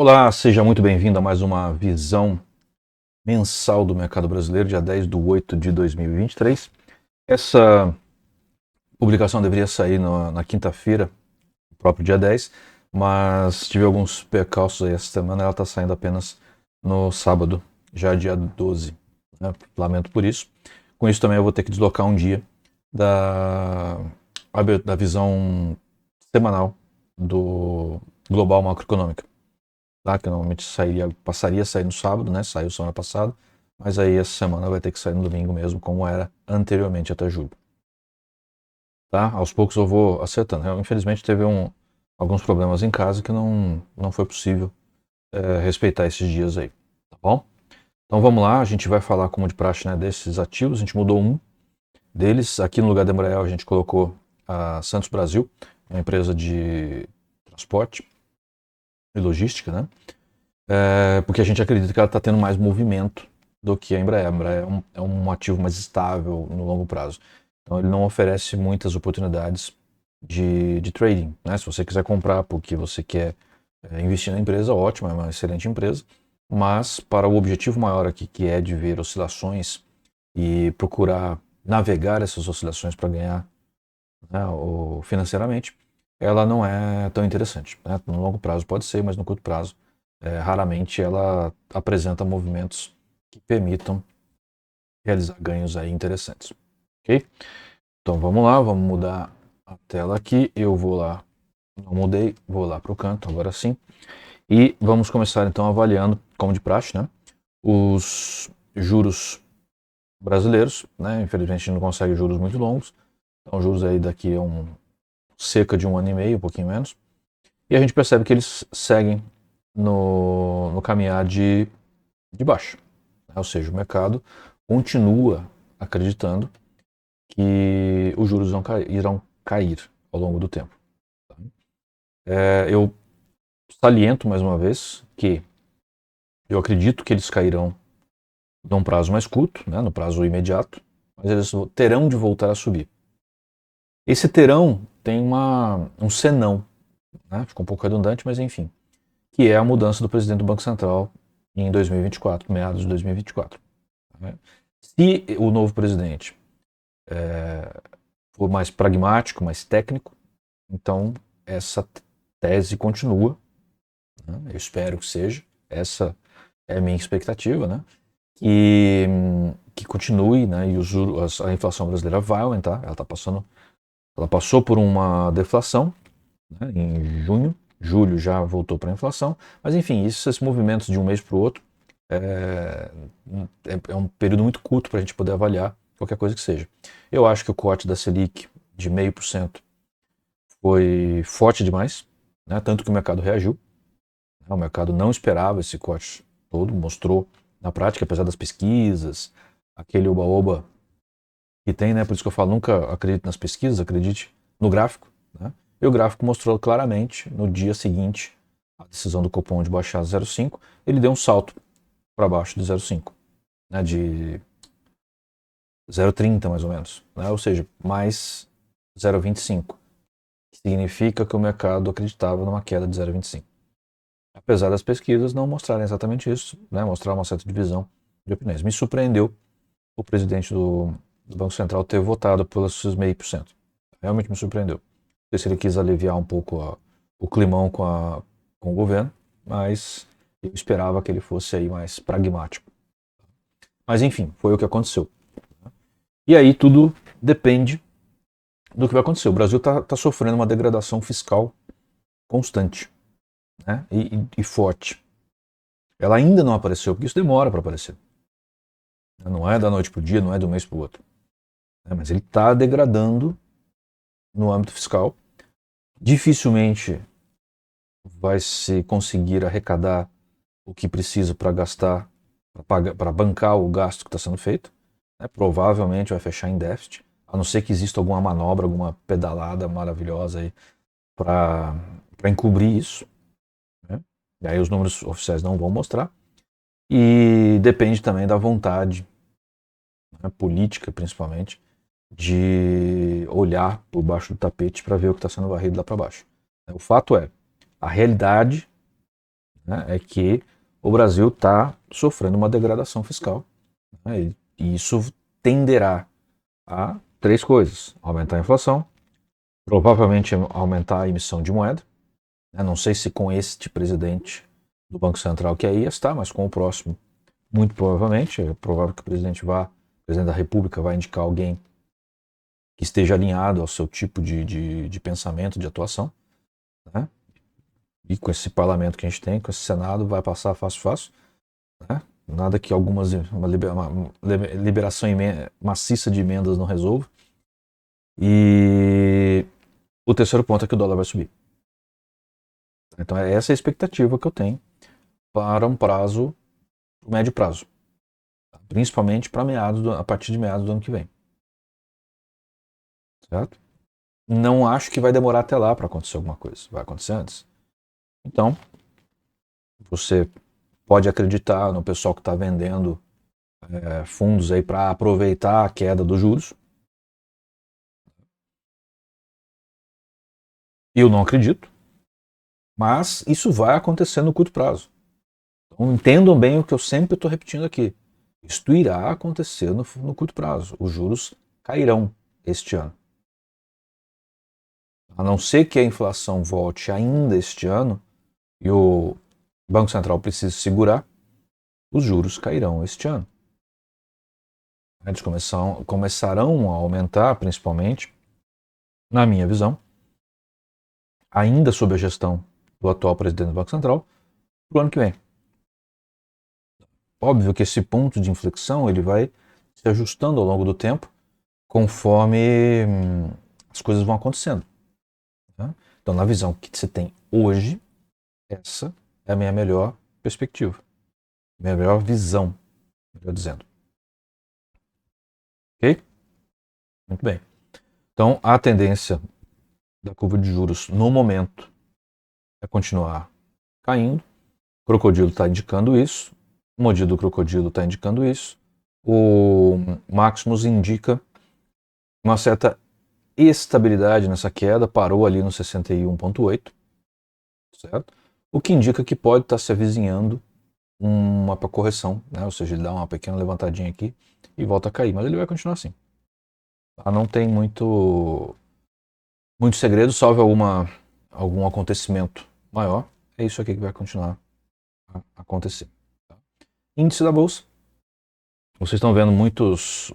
Olá, seja muito bem-vindo a mais uma visão mensal do mercado brasileiro, dia 10/8/2023. Essa publicação deveria sair na quinta-feira, próprio dia 10, mas tive alguns percalços aí essa semana, ela está saindo apenas no sábado, já dia 12, né? Lamento por isso. Com isso também eu vou ter que deslocar um dia da, da visão semanal do Global Macroeconômica. Tá? Que normalmente passaria a sair no sábado, né? Saiu semana passada, mas aí essa semana vai ter que sair no domingo mesmo, como era anteriormente até julho. Tá? Aos poucos eu vou acertando. Infelizmente teve alguns problemas em casa que não foi possível respeitar esses dias aí, tá bom? Então vamos lá, a gente vai falar como de praxe, né, desses ativos. A gente mudou um deles. Aqui no lugar da Embraer a gente colocou a Santos Brasil, uma empresa de transporte e logística, né? Porque a gente acredita que ela está tendo mais movimento do que a Embraer. A Embraer é um ativo mais estável no longo prazo. Então ele não oferece muitas oportunidades de trading, né? Se você quiser comprar porque você quer investir na empresa, ótimo, é uma excelente empresa. Mas para o objetivo maior aqui, que é de ver oscilações e procurar navegar essas oscilações para ganhar, né, financeiramente, ela não é tão interessante, né? No longo prazo pode ser, mas no curto prazo raramente ela apresenta movimentos que permitam realizar ganhos aí interessantes, ok? Então vamos lá, vamos mudar a tela aqui. Eu vou lá, não mudei, vou lá para o canto, agora sim. E vamos começar então avaliando, como de praxe, né, os juros brasileiros, né? Infelizmente a gente não consegue juros muito longos, então juros aí daqui a cerca de 1 ano e meio, um pouquinho menos. E a gente percebe que eles seguem no caminhar de baixa. Ou seja, o mercado continua acreditando que os juros irão cair ao longo do tempo. Eu saliento mais uma vez que eu acredito que eles cairão num prazo mais curto, né, no prazo imediato, mas eles terão de voltar a subir. Esse terão tem um senão, né, ficou um pouco redundante, mas enfim, que é a mudança do presidente do Banco Central em 2024, meados de 2024. Né? Se o novo presidente for mais pragmático, mais técnico, então essa tese continua, né? Eu espero que seja, essa é a minha expectativa, né? Que continue, né? E a inflação brasileira vai aumentar, ela passou por uma deflação, né, em junho, julho já voltou para a inflação, mas enfim, esses movimentos de um mês para o outro é, é um período muito curto para a gente poder avaliar qualquer coisa que seja. Eu acho que o corte da Selic de 0,5% foi forte demais, né? Tanto que o mercado reagiu. O mercado não esperava esse corte todo, mostrou na prática, apesar das pesquisas, aquele oba-oba que tem, né? Por isso que eu falo, nunca acredite nas pesquisas, acredite no gráfico, né? E o gráfico mostrou claramente, no dia seguinte, a decisão do Copom de baixar 0,5, ele deu um salto para baixo de 0,5, né? De 0,30 mais ou menos, né? Ou seja, mais 0,25, que significa que o mercado acreditava numa queda de 0,25. Apesar das pesquisas não mostrarem exatamente isso, né? Mostrar uma certa divisão de opiniões. Me surpreendeu o presidente do Banco Central ter votado pelos 0,5%. Realmente me surpreendeu. Não sei se ele quis aliviar um pouco o climão com o governo, mas eu esperava que ele fosse aí mais pragmático. Mas enfim, foi o que aconteceu. E aí tudo depende do que vai acontecer. O Brasil está sofrendo uma degradação fiscal constante, né? E forte. Ela ainda não apareceu, porque isso demora para aparecer. Não é da noite para o dia, não é do mês para o outro. Mas ele está degradando no âmbito fiscal. Dificilmente vai se conseguir arrecadar o que precisa para gastar, para bancar o gasto que está sendo feito. Provavelmente vai fechar em déficit, a não ser que exista alguma manobra, alguma pedalada maravilhosa aí para encobrir isso. Né? E aí os números oficiais não vão mostrar. E depende também da vontade, né, política principalmente, de olhar por baixo do tapete para ver o que está sendo varrido lá para baixo. O fato é, a realidade né, é que o Brasil está sofrendo uma degradação fiscal, né, e isso tenderá a três coisas: aumentar a inflação, provavelmente aumentar a emissão de moeda. Não sei se com este presidente do Banco Central que aí está, mas com o próximo, muito provavelmente. É provável que o presidente da República vai indicar alguém que esteja alinhado ao seu tipo de pensamento, de atuação, né? E com esse parlamento que a gente tem, com esse Senado, vai passar fácil, né? Nada que uma liberação maciça de emendas não resolva. E o terceiro ponto é que o dólar vai subir. Então essa é a expectativa que eu tenho para um prazo, médio prazo, principalmente para a partir de meados do ano que vem. Certo? Não acho que vai demorar até lá para acontecer alguma coisa. Vai acontecer antes. Então, você pode acreditar no pessoal que está vendendo fundos aí para aproveitar a queda dos juros. Eu não acredito, mas isso vai acontecer no curto prazo. Então, entendam bem o que eu sempre estou repetindo aqui. Isto irá acontecer no curto prazo. Os juros cairão este ano. A não ser que a inflação volte ainda este ano e o Banco Central precise segurar, os juros cairão este ano. Eles começarão a aumentar, principalmente, na minha visão, ainda sob a gestão do atual presidente do Banco Central, para o ano que vem. Óbvio que esse ponto de inflexão ele vai se ajustando ao longo do tempo, conforme as coisas vão acontecendo. Né? Então, na visão que você tem hoje, essa é a minha melhor perspectiva, minha melhor visão, melhor dizendo. Ok? Muito bem. Então, a tendência da curva de juros no momento é continuar caindo. O crocodilo está indicando isso. O Modi do crocodilo está indicando isso. O Maximus indica uma certa estabilidade nessa queda, parou ali no 61,8, certo? O que indica que pode estar se avizinhando uma correção, né? Ou seja, ele dá uma pequena levantadinha aqui e volta a cair, mas ele vai continuar assim. Não tem muito segredo, salvo algum acontecimento maior. É isso aqui que vai continuar a acontecer. Tá? Índice da Bolsa. Vocês estão vendo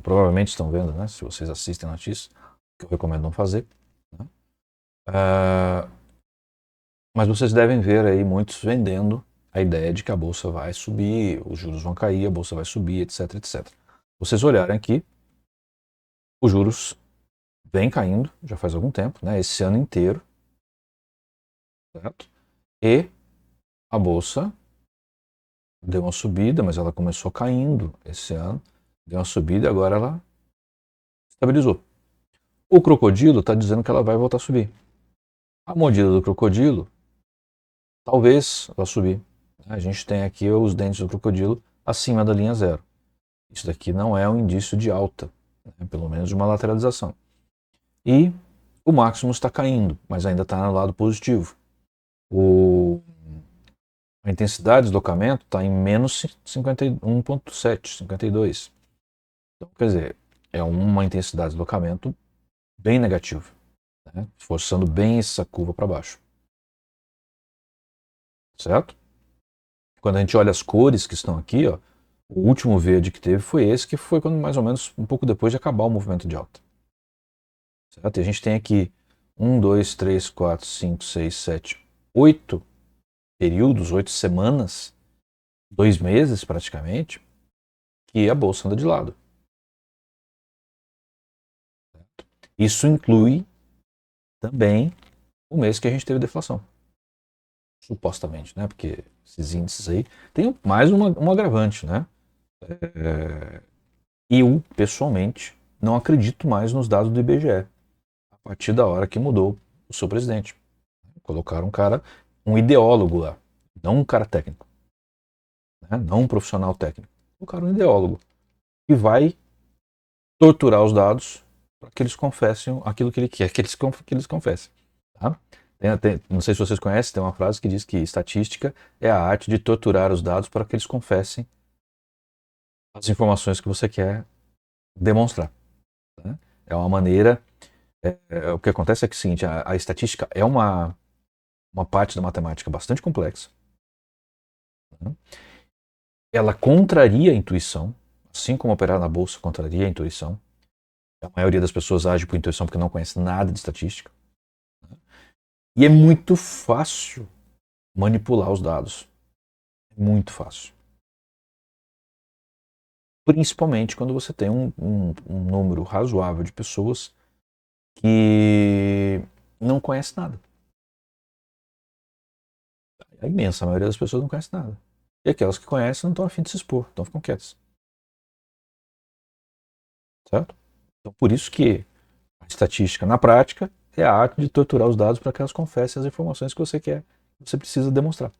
provavelmente estão vendo, né? Se vocês assistem notícias, que eu recomendo não fazer. Né? Mas vocês devem ver aí muitos vendendo a ideia de que a Bolsa vai subir, os juros vão cair, a Bolsa vai subir, etc, etc. Vocês olharem aqui, os juros vem caindo, já faz algum tempo, né? Esse ano inteiro, certo? E a Bolsa deu uma subida, mas ela começou caindo esse ano, deu uma subida e agora ela estabilizou. O crocodilo está dizendo que ela vai voltar a subir. A mordida do crocodilo, talvez ela subir. A gente tem aqui os dentes do crocodilo acima da linha zero. Isso daqui não é um indício de alta, né? Pelo menos de uma lateralização. E o Maximus está caindo, mas ainda está no lado positivo. A intensidade de deslocamento está em menos 51,7, 52. Então, quer dizer, é uma intensidade de deslocamento bem negativa, né? Forçando bem essa curva para baixo. Certo? Quando a gente olha as cores que estão aqui, ó, o último verde que teve foi esse, que foi quando mais ou menos um pouco depois de acabar o movimento de alta. Certo? E a gente tem aqui 1, 2, 3, 4, 5, 6, 7, 8 períodos, 8 semanas, 2 meses praticamente, que a bolsa anda de lado. Certo? Isso inclui também o mês que a gente teve deflação. Supostamente, né? Porque esses índices aí tem mais um agravante, né? Eu, pessoalmente, não acredito mais nos dados do IBGE a partir da hora que mudou o seu presidente. Colocaram um ideólogo lá, não um cara técnico, né? Não um profissional técnico. Colocaram um ideólogo que vai torturar os dados para que eles confessem aquilo que ele quer que eles confessem. Tá? Não sei se vocês conhecem, tem uma frase que diz que estatística é a arte de torturar os dados para que eles confessem as informações que você quer demonstrar. Né? É uma maneira. O que acontece é que é o seguinte: a estatística é uma parte da matemática bastante complexa. Né? Ela contraria a intuição, assim como operar na bolsa contraria a intuição. A maioria das pessoas age por intuição porque não conhece nada de estatística. E é muito fácil manipular os dados. É muito fácil. Principalmente quando você tem um número razoável de pessoas que não conhece nada. A imensa maioria das pessoas não conhece nada. E aquelas que conhecem não estão a fim de se expor, então ficam quietas. Certo? Então por isso que a estatística, na prática, é a arte de torturar os dados para que elas confessem as informações que você quer, que você precisa demonstrar.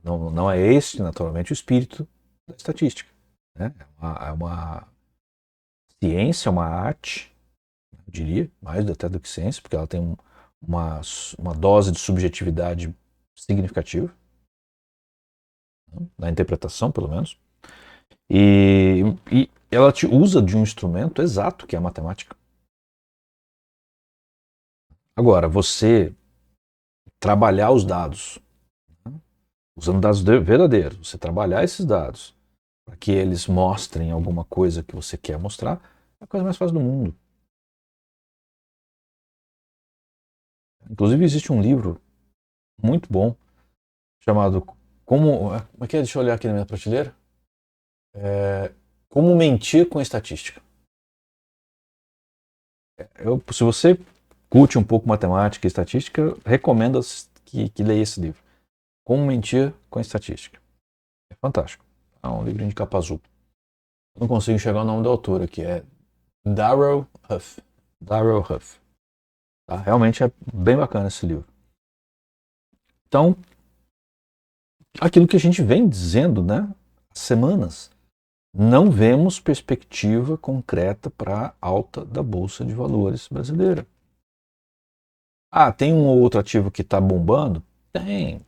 Não é este, naturalmente, o espírito da estatística. Né? É uma ciência, uma arte, eu diria, mais até do que ciência, porque ela tem uma dose de subjetividade significativa, né? Na interpretação, pelo menos. E ela te usa de um instrumento exato, que é a matemática. Agora, você trabalhar os dados, né? Usando dados verdadeiros, você trabalhar esses dados para que eles mostrem alguma coisa que você quer mostrar, é a coisa mais fácil do mundo. Inclusive, existe um livro muito bom chamado Como é que é? Deixa eu olhar aqui na minha prateleira. É, Como mentir com estatística. Se você curte um pouco matemática e estatística, eu recomendo que leia esse livro. Como mentir com estatística. É fantástico. É um livrinho de capa azul. Eu não consigo enxergar o nome do autor aqui. É Darrell Huff. Darrell Huff. Tá? Realmente é bem bacana esse livro. Então, aquilo que a gente vem dizendo, né, há semanas, não vemos perspectiva concreta para a alta da Bolsa de Valores brasileira. Ah, tem um ou outro ativo que está bombando? Tem.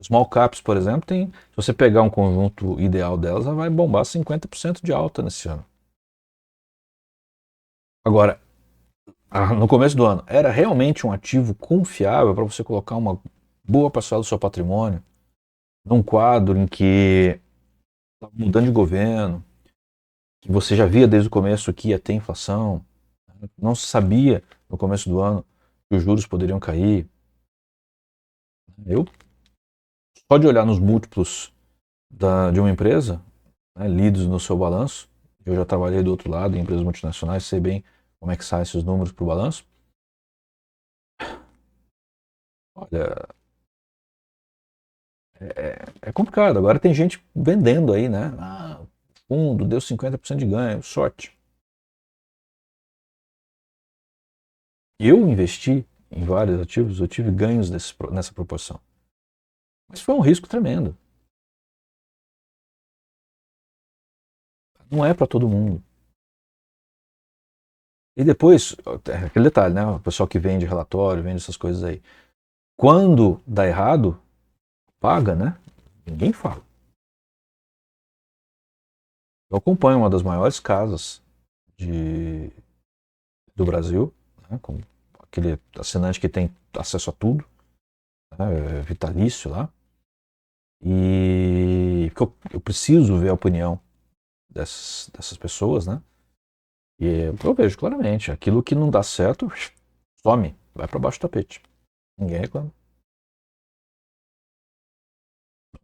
Small caps, por exemplo, tem. Se você pegar um conjunto ideal delas, ela vai bombar 50% de alta nesse ano. Agora, no começo do ano, era realmente um ativo confiável para você colocar uma boa parcela do seu patrimônio num quadro em que está mudando de governo, que você já via desde o começo que ia ter inflação, não se sabia no começo do ano que os juros poderiam cair. Eu, só de olhar nos múltiplos de uma empresa, né, lidos no seu balanço, eu já trabalhei do outro lado em empresas multinacionais, sei bem como é que saem esses números para o balanço. Olha, é complicado. Agora tem gente vendendo aí, né? Ah, fundo deu 50% de ganho, sorte. Eu investi em vários ativos, eu tive ganhos nessa proporção. Mas foi um risco tremendo. Não é para todo mundo. E depois, aquele detalhe, né? O pessoal que vende relatório, vende essas coisas aí. Quando dá errado, paga, né? Ninguém fala. Eu acompanho uma das maiores casas do Brasil, né? Com aquele assinante que tem acesso a tudo, né? Vitalício lá. E eu preciso ver a opinião dessas pessoas, né? E eu vejo claramente, aquilo que não dá certo, some, vai para baixo do tapete. Ninguém reclama.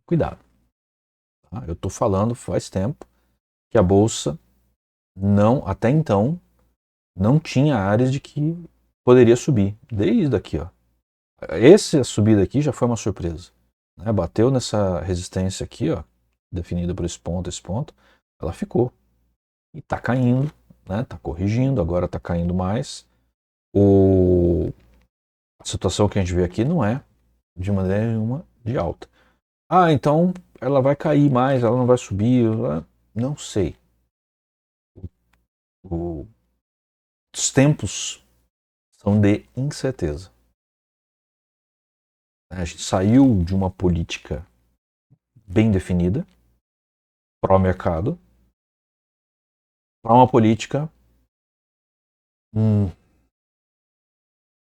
Cuidado. Tá? Eu estou falando faz tempo que a bolsa não, até então, não tinha áreas de que poderia subir. Desde aqui, ó. Essa subida aqui já foi uma surpresa. Né? Bateu nessa resistência aqui, ó, definida por esse ponto, ela ficou. E está caindo, né? Está corrigindo, agora está caindo mais. A situação que a gente vê aqui não é de maneira nenhuma de alta. Ah, então ela vai cair mais, ela não vai subir, não sei. Os tempos são de incerteza. A gente saiu de uma política bem definida, pró-mercado, para uma política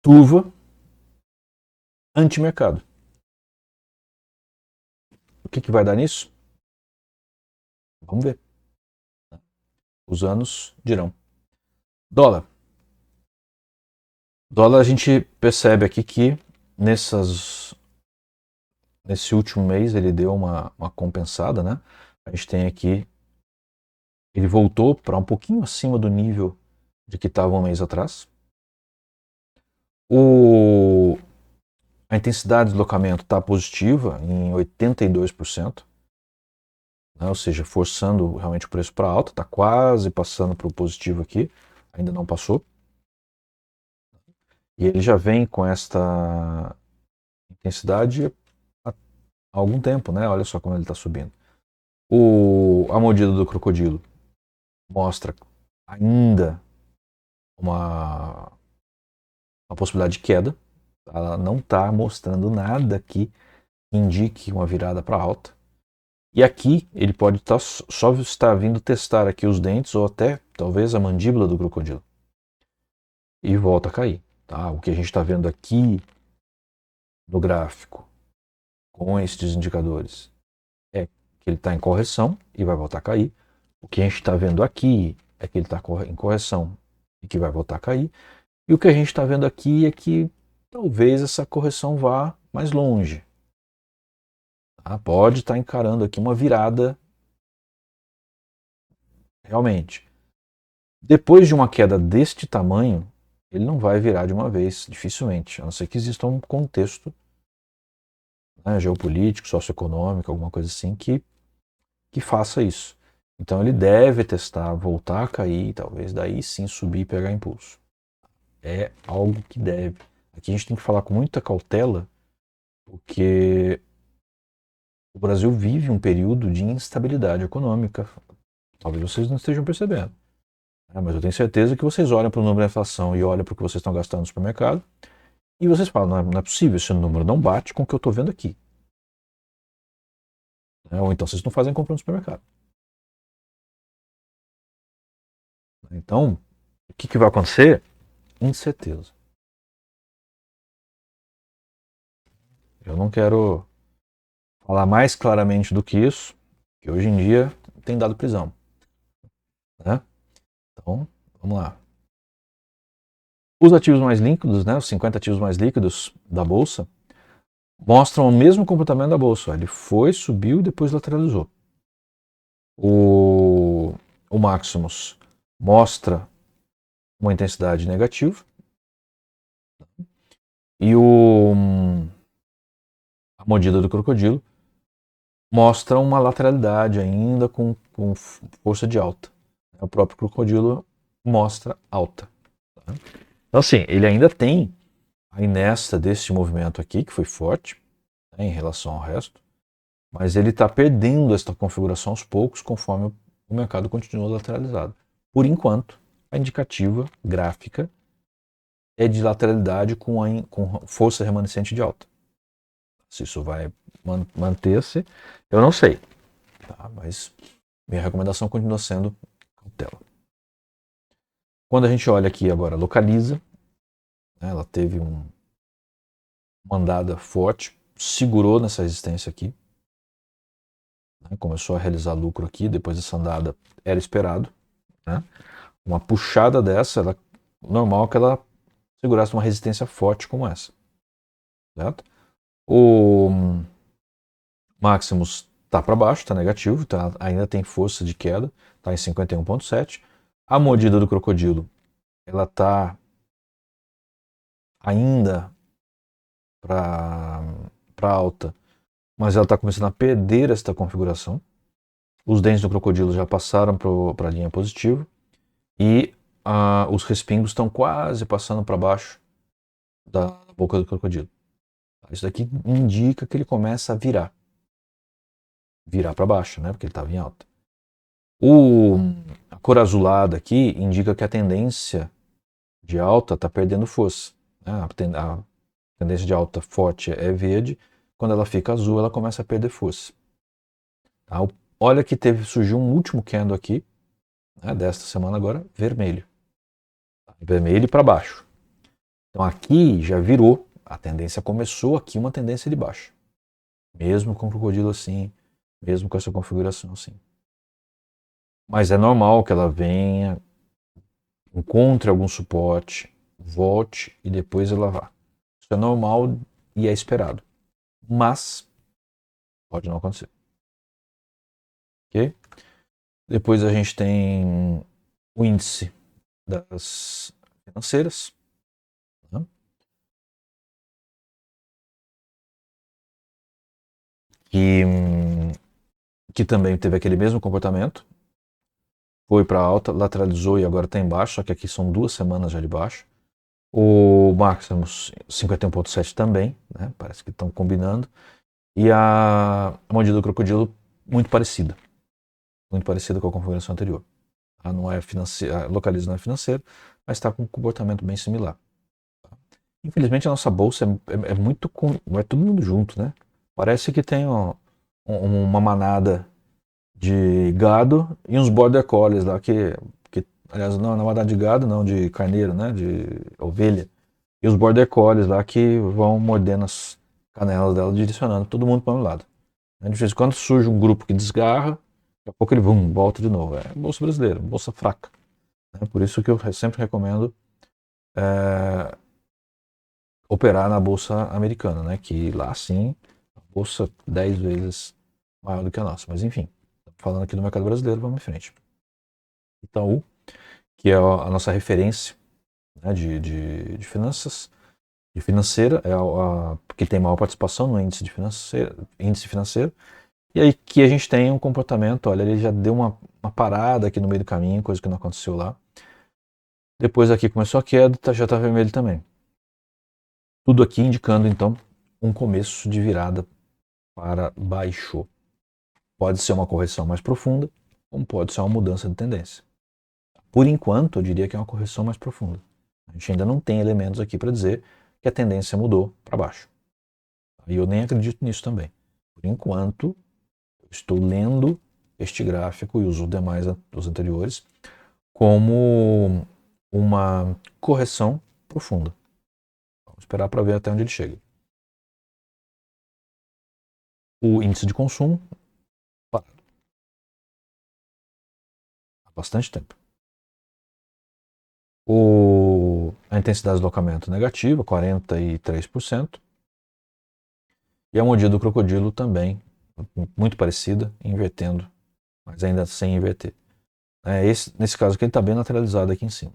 turva, anti-mercado. O que vai dar nisso? Vamos ver. Os anos dirão. Dólar. Dólar, a gente percebe aqui que nesse último mês ele deu uma compensada, né? A gente tem aqui, ele voltou para um pouquinho acima do nível de que estava um mês atrás. A intensidade de deslocamento está positiva em 82%, né? Ou seja, forçando realmente o preço para alta, está quase passando para o positivo aqui, ainda não passou. E ele já vem com esta intensidade há algum tempo, né? Olha só como ele está subindo. A mordida do crocodilo mostra ainda uma possibilidade de queda. Ela não está mostrando nada que indique uma virada para alta. E aqui ele pode só estar vindo testar aqui os dentes ou até talvez a mandíbula do crocodilo. E volta a cair. Tá? O que a gente está vendo aqui no gráfico com estes indicadores é que ele está em correção e vai voltar a cair. O que a gente está vendo aqui é que ele está em correção e que vai voltar a cair. E o que a gente está vendo aqui é que talvez essa correção vá mais longe. Tá? Pode estar encarando aqui uma virada realmente. Depois de uma queda deste tamanho, ele não vai virar de uma vez, dificilmente, a não ser que exista um contexto, né, geopolítico, socioeconômico, alguma coisa assim, que faça isso. Então ele deve testar, voltar a cair, talvez daí sim subir e pegar impulso. É algo que deve. Aqui a gente tem que falar com muita cautela, porque o Brasil vive um período de instabilidade econômica. Talvez vocês não estejam percebendo. Mas eu tenho certeza que vocês olham para o número da inflação e olham para o que vocês estão gastando no supermercado e vocês falam, não é possível, esse número não bate com o que eu estou vendo aqui. Ou então vocês não fazem compra no supermercado. Então, o que vai acontecer? Incerteza. Eu não quero falar mais claramente do que isso, que hoje em dia tem dado prisão. Né? Então, vamos lá. Os ativos mais líquidos, né, os 50 ativos mais líquidos da Bolsa, mostram o mesmo comportamento da Bolsa. Ele foi, subiu e depois lateralizou. O Maximus mostra uma intensidade negativa e a mordida do crocodilo mostra uma lateralidade ainda com força de alta. O próprio crocodilo mostra alta. Tá? Então assim, ele ainda tem a inércia desse movimento aqui, que foi forte, né, em relação ao resto, mas ele está perdendo esta configuração aos poucos conforme o mercado continua lateralizado. Por enquanto, a indicativa gráfica é de lateralidade com força remanescente de alta. Se isso vai manter-se, eu não sei. Tá? Mas minha recomendação continua sendo cautela. Quando a gente olha aqui agora, localiza, né, ela teve uma andada forte, segurou nessa resistência aqui, né, começou a realizar lucro aqui, depois dessa andada era esperado. Né? Uma puxada dessa, normal que ela segurasse uma resistência forte como essa. Certo? O Maximus está para baixo, está negativo, ainda tem força de queda, está em 51,7. A mordida do crocodilo, ela está ainda para alta, mas ela está começando a perder esta configuração. Os dentes do crocodilo já passaram para a linha positiva e os respingos estão quase passando para baixo da boca do crocodilo. Isso daqui indica que ele começa a virar para baixo, né? Porque ele estava em alta. A cor azulada aqui indica que a tendência de alta está perdendo força. Né? tendência de alta forte é verde, quando ela fica azul, ela começa a perder força. Tá? Olha que surgiu um último candle aqui, né, desta semana agora, vermelho. Vermelho para baixo. Então aqui já virou, a tendência começou aqui uma tendência de baixa. Mesmo com o crocodilo assim, mesmo com essa configuração assim. Mas é normal que ela venha, encontre algum suporte, volte e depois ela vá. Isso é normal e é esperado. Mas pode não acontecer. Ok? Depois a gente tem o índice das financeiras. Né? Que também teve aquele mesmo comportamento. Foi para alta, lateralizou e agora está embaixo, só que aqui são 2 semanas já de baixo. O Maximus 51.7 também, né? Parece que estão combinando. E a mordida do crocodilo muito parecida com a configuração anterior. Não é financeira, localiza não é financeiro, mas está com um comportamento bem similar. Infelizmente a nossa bolsa é muito vai todo mundo junto, né? Parece que tem uma manada de gado e uns border collies lá que aliás não é manada de gado, não, de carneiro, né? De ovelha. E os border collies lá que vão mordendo as canelas dela, direcionando todo mundo para um lado. De vez em quando surge um grupo que desgarra, daqui a pouco ele volta de novo. É bolsa brasileira, bolsa fraca. Por isso que eu sempre recomendo operar na bolsa americana, né? Que lá sim, a bolsa 10 vezes maior do que a nossa. Mas enfim, falando aqui do mercado brasileiro, vamos em frente. Itaú, que é a nossa referência, né, de finanças, de financeira, é que tem maior participação no índice financeiro. E aí que a gente tem um comportamento, olha, ele já deu uma parada aqui no meio do caminho, coisa que não aconteceu lá. Depois aqui começou a queda, já está vermelho também. Tudo aqui indicando então um começo de virada para baixo. Pode ser uma correção mais profunda, como pode ser uma mudança de tendência. Por enquanto, eu diria que é uma correção mais profunda. A gente ainda não tem elementos aqui para dizer que a tendência mudou para baixo. E eu nem acredito nisso também. Por enquanto, eu estou lendo este gráfico e os demais, os anteriores, como uma correção profunda. Vamos esperar para ver até onde ele chega. O índice de consumo parado. Há bastante tempo. A intensidade de deslocamento negativa, 43%. E a mordida do crocodilo também, muito parecida, invertendo, mas ainda sem inverter. Nesse caso aqui ele está bem lateralizado aqui em cima.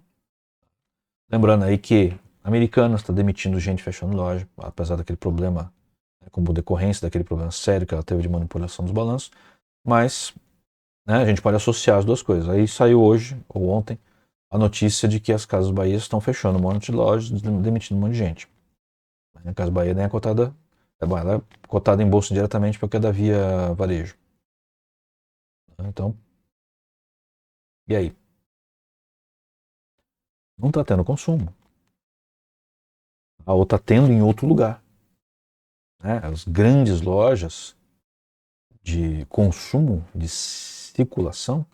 Lembrando aí que a Americanas está demitindo gente, fechando loja, apesar daquele problema, como decorrência daquele problema sério que ela teve de manipulação dos balanços, mas a gente pode associar as duas coisas. Aí saiu hoje, ou ontem, a notícia de que as Casas Bahia estão fechando um monte de lojas, demitindo um monte de gente. A Casa Bahia nem é cotada, ela é cotada em bolsa diretamente porque é da Via Varejo. Então, e aí? Não está tendo consumo. Ou está tendo em outro lugar. As grandes lojas de consumo, de circulação,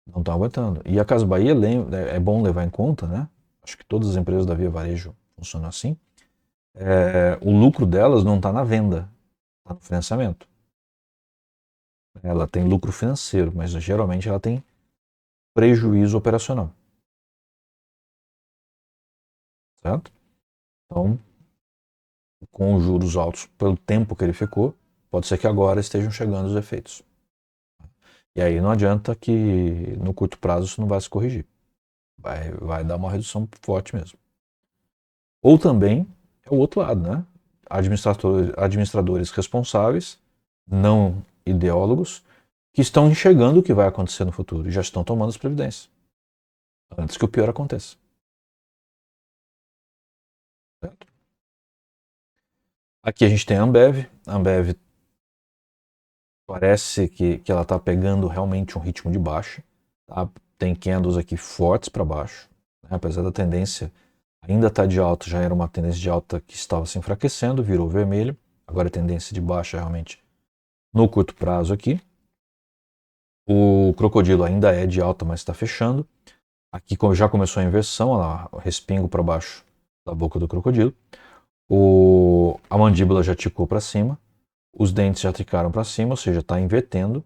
não estão aguentando. E a Casa Bahia é bom levar em conta, né? Acho que todas as empresas da Via Varejo funcionam assim. O lucro delas não está na venda, está no financiamento. Ela tem lucro financeiro, mas geralmente ela tem prejuízo operacional. Certo? Então, com os juros altos pelo tempo que ele ficou, pode ser que agora estejam chegando os efeitos. E aí não adianta que no curto prazo isso não vai se corrigir. Vai dar uma redução forte mesmo. Ou também é o outro lado, né? Administradores responsáveis, não ideólogos, que estão enxergando o que vai acontecer no futuro e já estão tomando as providências antes que o pior aconteça. Certo? Aqui a gente tem a Ambev. A Ambev parece que ela está pegando realmente um ritmo de baixa. Tá? Tem candles aqui fortes para baixo, né? Apesar da tendência ainda está de alta, já era uma tendência de alta que estava se enfraquecendo, virou vermelho, agora é tendência de baixa realmente no curto prazo aqui. O crocodilo ainda é de alta, mas está fechando. Aqui já começou a inversão, olha lá, o respingo para baixo da boca do crocodilo. A mandíbula já ticou para cima, os dentes já tricaram para cima, ou seja, está invertendo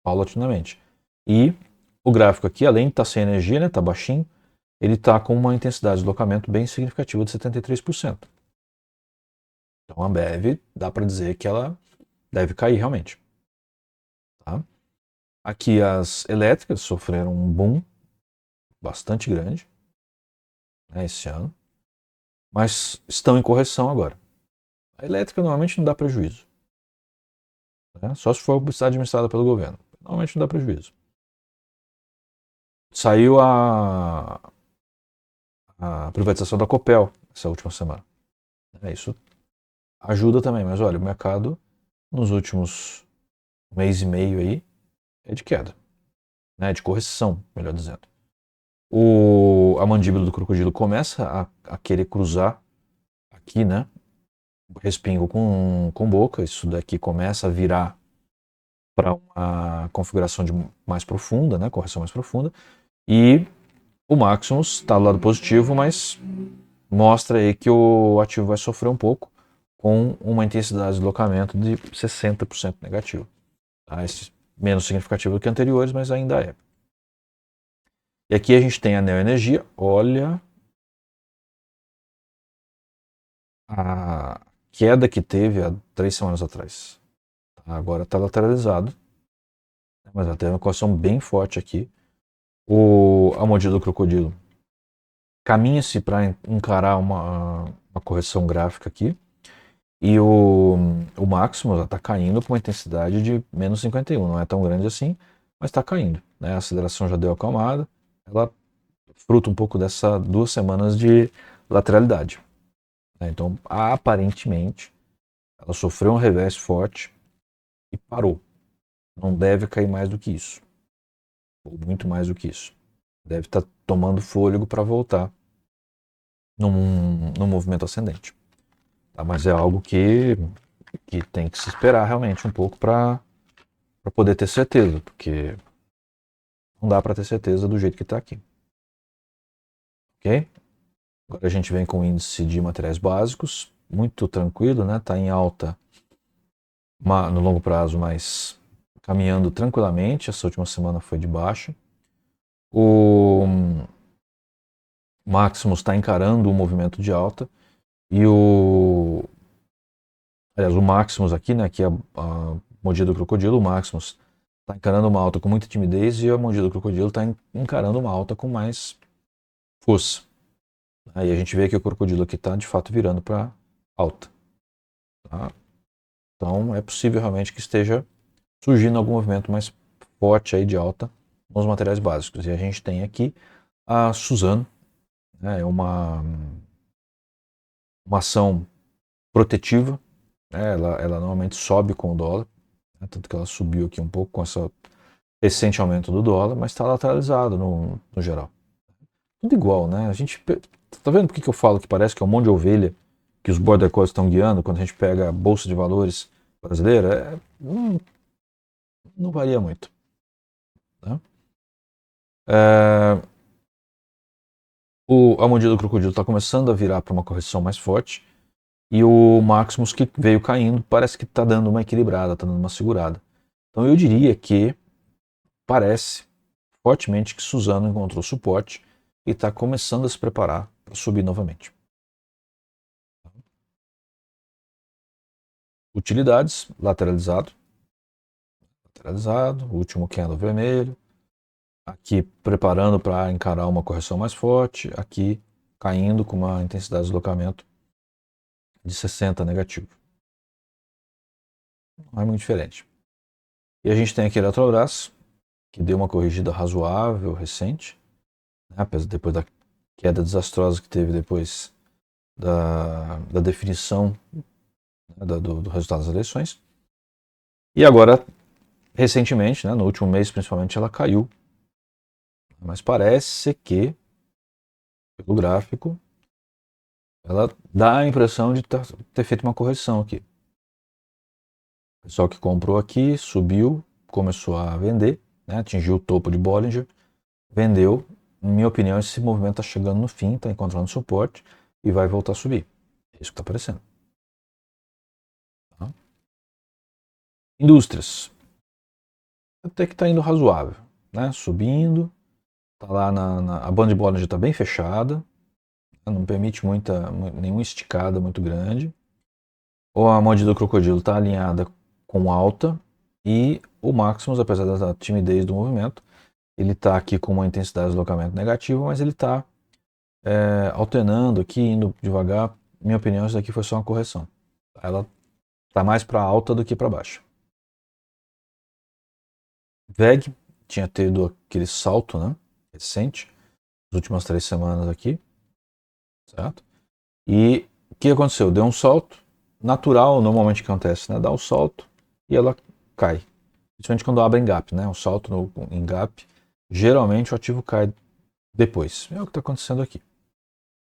paulatinamente. E o gráfico aqui, além de estar sem energia, né, está baixinho, ele está com uma intensidade de deslocamento bem significativa de 73%. Então a Ambev dá para dizer que ela deve cair realmente. Tá? Aqui as elétricas sofreram um boom bastante grande, né, esse ano, mas estão em correção agora. A elétrica normalmente não dá prejuízo, né? Só se for administrada pelo governo. Normalmente não dá prejuízo. Saiu a privatização da Copel essa última semana. Isso ajuda também, mas olha, o mercado nos últimos mês e meio aí é de queda, né? De correção, melhor dizendo. A mandíbula do crocodilo começa a querer cruzar aqui, né? Respingo com boca, isso daqui começa a virar para uma configuração mais profunda, né? Correção mais profunda. E o Maximus está do lado positivo, mas mostra aí que o ativo vai sofrer um pouco com uma intensidade de deslocamento de 60% negativo. Tá? Esse menos significativo do que anteriores, mas ainda é. E aqui a gente tem a Neoenergia. Olha a queda que teve há 3 semanas atrás. Agora está lateralizado, mas ela teve uma correção bem forte aqui. A mordida do crocodilo caminha-se para encarar uma correção gráfica aqui. E o Maximus está caindo com uma intensidade de menos 51. Não é tão grande assim, mas está caindo. Né? A aceleração já deu acalmada. Ela fruta um pouco dessas 2 semanas de lateralidade. Né? Então, aparentemente, ela sofreu um revés forte e parou. Não deve cair mais do que isso. Ou muito mais do que isso. Deve estar tomando fôlego para voltar num movimento ascendente. Tá? Mas é algo que tem que se esperar realmente um pouco para poder ter certeza, porque não dá para ter certeza do jeito que está aqui. Ok? Agora a gente vem com o índice de materiais básicos, muito tranquilo, né? Está em alta no longo prazo, mas caminhando tranquilamente. Essa última semana foi de baixa. O Maximus está encarando o movimento de alta e aliás, o Maximus aqui, né, aqui a mordida do crocodilo, o Maximus está encarando uma alta com muita timidez e a mordida do crocodilo está encarando uma alta com mais força. Aí a gente vê que o crocodilo aqui está de fato virando para alta. Tá? Então é possível realmente que esteja surgindo algum movimento mais forte aí de alta nos materiais básicos. E a gente tem aqui a Suzano, né, uma ação protetiva, né, ela normalmente sobe com o dólar, né, tanto que ela subiu aqui um pouco com esse recente aumento do dólar, mas está lateralizado no geral. Tudo igual, né? A gente tá vendo por que eu falo que parece que é um monte de ovelha que os border collies estão guiando quando a gente pega a bolsa de valores brasileira? Não varia muito. Tá? A mordida do crocodilo está começando a virar para uma correção mais forte. E o Maximus, que veio caindo, parece que está dando uma equilibrada, está dando uma segurada. Então eu diria que parece fortemente que Suzano encontrou suporte e está começando a se preparar para subir novamente. Utilidades, lateralizado, último candle vermelho, aqui preparando para encarar uma correção mais forte, aqui caindo com uma intensidade de deslocamento de 60 negativo. Não é muito diferente. E a gente tem aqui a Eletrobras, que deu uma corrigida razoável recente, né, depois da queda desastrosa que teve depois da definição, né, do resultado das eleições. E agora, recentemente, né, no último mês principalmente, ela caiu. Mas parece que, pelo gráfico, ela dá a impressão de ter feito uma correção aqui. O pessoal que comprou aqui subiu, começou a vender, né, atingiu o topo de Bollinger, vendeu. Em minha opinião, esse movimento está chegando no fim, está encontrando suporte e vai voltar a subir. É isso que está aparecendo. Tá? Indústrias. Até que está indo razoável, né? Subindo. Tá lá a banda de Bollinger está bem fechada, não permite nenhuma esticada muito grande. Ou a mordida do crocodilo está alinhada com alta e o Maximus, apesar da timidez do movimento, ele está aqui com uma intensidade de deslocamento negativa, mas ele está alternando aqui, indo devagar. Minha opinião, isso daqui foi só uma correção. Ela está mais para alta do que para baixa. VEG tinha tido aquele salto, né, recente, nas últimas 3 semanas aqui, certo? E o que aconteceu? Deu um salto natural, normalmente acontece, né? Dá um salto e ela cai. Principalmente quando abre em gap, né? Um salto em gap, geralmente o ativo cai depois. É o que está acontecendo aqui.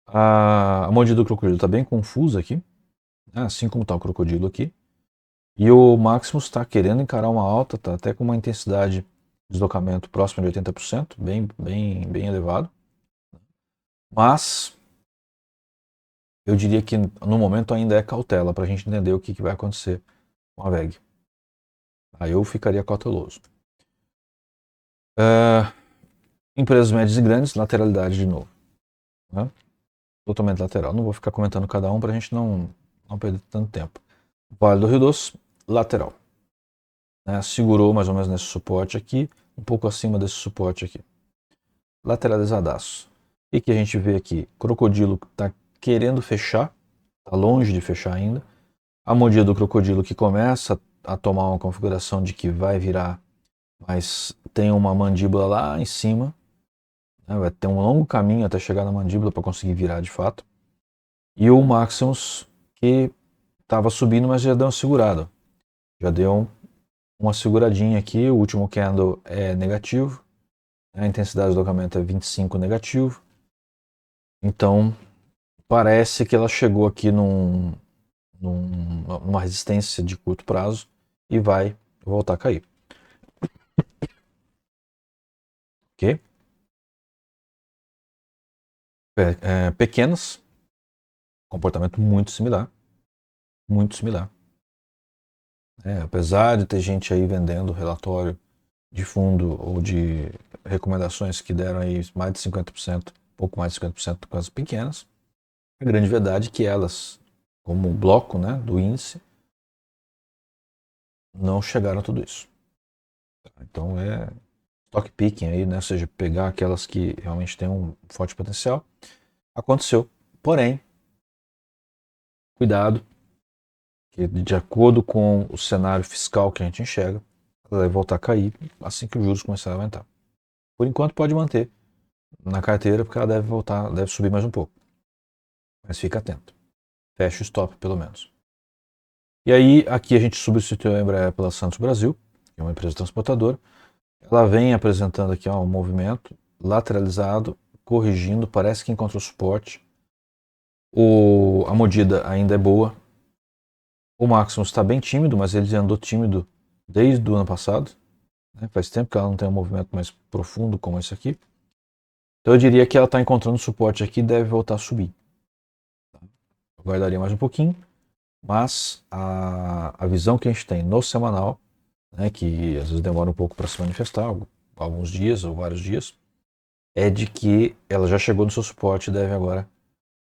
A mordida do crocodilo está bem confusa aqui, né? Assim como está o crocodilo aqui. E o Maximus está querendo encarar uma alta, está até com uma intensidade de deslocamento próxima de 80%, bem elevado. Mas eu diria que no momento ainda é cautela para a gente entender o que vai acontecer com a VEG. Aí eu ficaria cauteloso. Empresas médias e grandes, lateralidade de novo. Né? Totalmente lateral. Não vou ficar comentando cada um para a gente não perder tanto tempo. Vale do Rio Doce, lateral. Né? Segurou mais ou menos nesse suporte aqui, um pouco acima desse suporte aqui. Lateralizadaço. E que a gente vê aqui? Crocodilo está querendo fechar, está longe de fechar ainda. A mordida do crocodilo que começa a tomar uma configuração de que vai virar, mas tem uma mandíbula lá em cima, né? Vai ter um longo caminho até chegar na mandíbula para conseguir virar de fato. E o Maximus que estava subindo, mas já deu uma segurada. Já deu uma seguradinha aqui, o último candle é negativo, a intensidade do deslocamento é 25 negativo. Então, parece que ela chegou aqui numa resistência de curto prazo e vai voltar a cair. Ok? Pequenas, comportamento muito similar. Muito similar. Apesar de ter gente aí vendendo relatório de fundo ou de recomendações que deram aí mais de 50%, pouco mais de 50% com as pequenas, a grande verdade é que elas, como bloco, né, do índice, não chegaram a tudo isso. Então é stock picking aí, né, ou seja, pegar aquelas que realmente têm um forte potencial. Aconteceu. Porém, cuidado, que de acordo com o cenário fiscal que a gente enxerga, ela vai voltar a cair assim que os juros começarem a aumentar. Por enquanto pode manter na carteira, porque ela deve subir mais um pouco. Mas fica atento. Fecha o stop, pelo menos. E aí, aqui a gente substituiu a Embraer pela Santos Brasil, que é uma empresa transportadora. Ela vem apresentando aqui um movimento lateralizado, corrigindo, parece que encontrou suporte. A mordida ainda é boa. O Maximus está bem tímido, mas ele já andou tímido desde o ano passado. Né? Faz tempo que ela não tem um movimento mais profundo como esse aqui. Então eu diria que ela está encontrando suporte aqui e deve voltar a subir. Eu guardaria mais um pouquinho, mas a visão que a gente tem no semanal, né, que às vezes demora um pouco para se manifestar, alguns dias ou vários dias, é de que ela já chegou no seu suporte e deve agora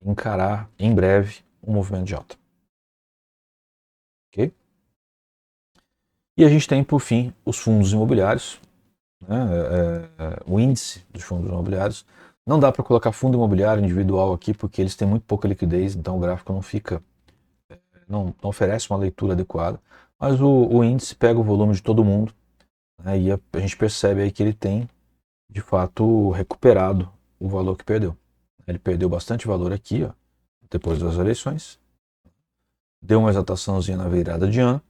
encarar em breve um movimento de alta. Ok? E a gente tem, por fim, os fundos imobiliários, né, o índice dos fundos imobiliários. Não dá para colocar fundo imobiliário individual aqui porque eles têm muito pouca liquidez, então o gráfico não oferece uma leitura adequada. Mas o índice pega o volume de todo mundo, né, e a gente percebe aí que ele tem, de fato, recuperado o valor que perdeu. Ele perdeu bastante valor aqui, ó, depois das eleições. Deu uma exaltaçãozinha na virada de ano.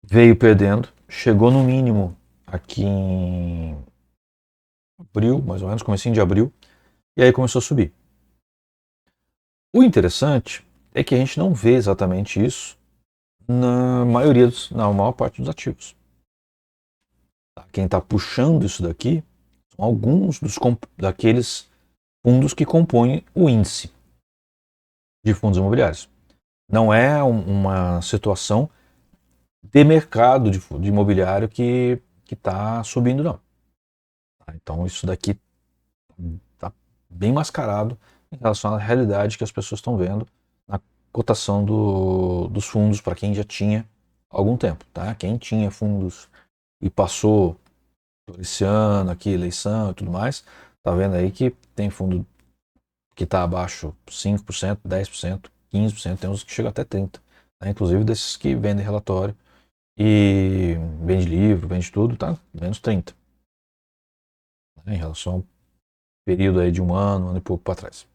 Veio perdendo, chegou no mínimo aqui em abril, mais ou menos, comecinho de abril, e aí começou a subir. O interessante é que a gente não vê exatamente isso na maior parte dos ativos. Quem está puxando isso daqui são alguns daqueles fundos que compõem o índice de fundos imobiliários. Não é uma situação de mercado de imobiliário que está subindo, não. Então isso daqui está bem mascarado em relação à realidade que as pessoas estão vendo na cotação dos fundos para quem já tinha há algum tempo. Tá? Quem tinha fundos e passou esse ano aqui, eleição e tudo mais, tá vendo aí que tem fundo que está abaixo 5%, 10%, 15%, tem uns que chegam até 30%. Tá? Inclusive desses que vendem relatório e vende livro, vende tudo, tá menos 30%. Né? Em relação ao período aí de um ano e pouco para trás.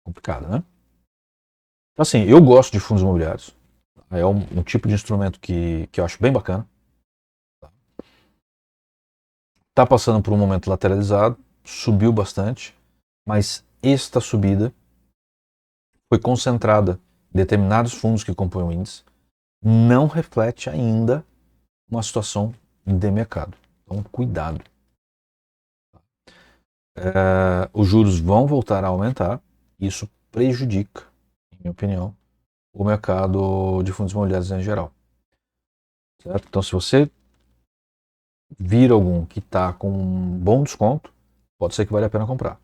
Complicado, né? Então, assim, eu gosto de fundos imobiliários. É um tipo de instrumento que eu acho bem bacana. Está passando por um momento lateralizado, subiu bastante, mas esta subida foi concentrada em determinados fundos que compõem o índice, não reflete ainda uma situação de mercado. Então, cuidado. Os juros vão voltar a aumentar, isso prejudica, em minha opinião, o mercado de fundos imobiliários em geral. Certo? Então, se você vir algum que está com um bom desconto, pode ser que valha a pena comprar.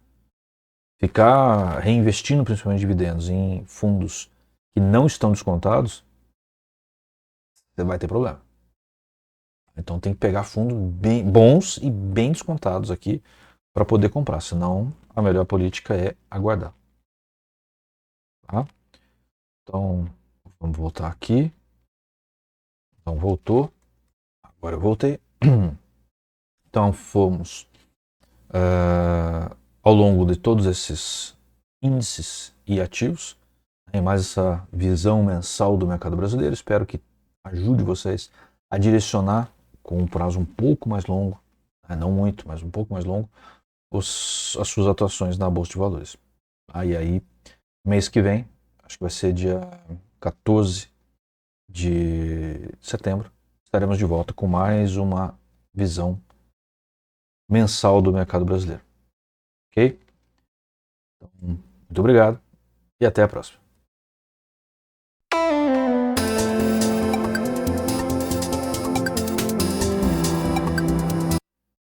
Ficar reinvestindo principalmente dividendos em fundos que não estão descontados, você vai ter problema. Então tem que pegar fundos bem bons e bem descontados aqui para poder comprar, senão a melhor política é aguardar. Tá? Então vamos voltar aqui. Então voltou. Agora eu voltei. Então fomos ao longo de todos esses índices e ativos, em mais essa visão mensal do mercado brasileiro. Espero que ajude vocês a direcionar com um prazo um pouco mais longo, não muito, mas um pouco mais longo, as suas atuações na Bolsa de Valores. E aí, mês que vem, acho que vai ser dia 14 de setembro, estaremos de volta com mais uma visão mensal do mercado brasileiro. Ok? Então, muito obrigado e até a próxima.